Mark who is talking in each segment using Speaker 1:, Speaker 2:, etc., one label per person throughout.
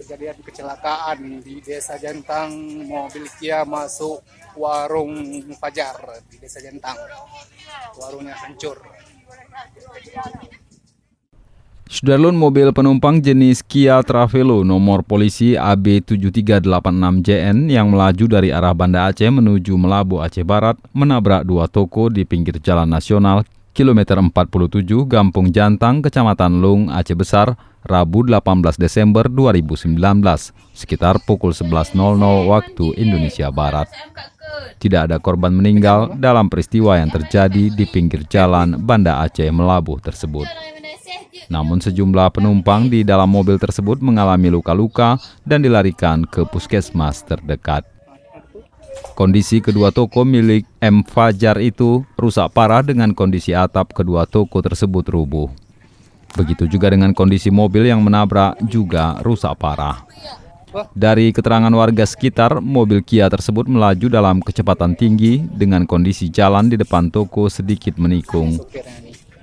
Speaker 1: Kejadian kecelakaan di Desa Jantang, mobil Kia masuk warung Fajar di Desa Jantang. Warungnya hancur.
Speaker 2: Sudarlun, mobil penumpang jenis Kia Travelo nomor polisi AB7386JN yang melaju dari arah Banda Aceh menuju Melabu Aceh Barat menabrak dua toko di pinggir Jalan Nasional kilometer 47 Gampung Jantang, Kecamatan Lung, Aceh Besar, Rabu 18 Desember 2019, sekitar pukul 11.00 waktu Indonesia Barat. Tidak ada korban meninggal dalam peristiwa yang terjadi di pinggir jalan Banda Aceh Melabuh tersebut. Namun sejumlah penumpang di dalam mobil tersebut mengalami luka-luka dan dilarikan ke puskesmas terdekat. Kondisi kedua toko milik M. Fajar itu rusak parah dengan kondisi atap kedua toko tersebut rubuh. Begitu juga dengan kondisi mobil yang menabrak juga rusak parah. Dari keterangan warga sekitar, mobil Kia tersebut melaju dalam kecepatan tinggi dengan kondisi jalan di depan toko sedikit menikung.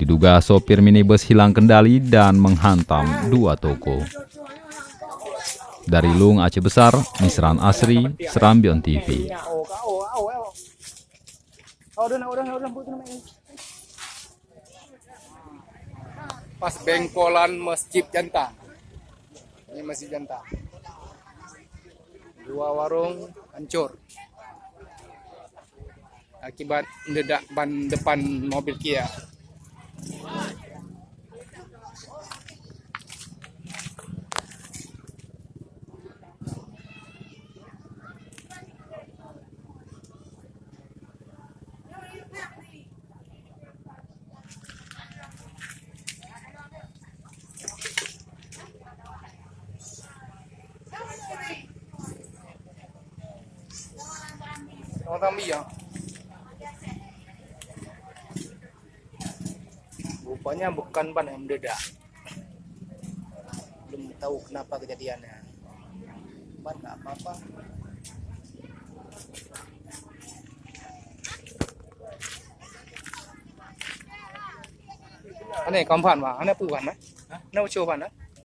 Speaker 2: Diduga sopir minibus hilang kendali dan menghantam dua toko. Dari Lung, Aceh Besar, Misran Asri, Serambion TV.
Speaker 1: Pas bengkolan Masjid Jantang. Ini Masjid Jantang. Dua warung hancur akibat meledak ban depan mobil Kia. Ya. Rupanya bukan ban yang meledak. Belum tahu kenapa kejadiannya. Ban nggak apa-apa. Aneh kamphan mah, aneh puan mah. Aneh ucu pan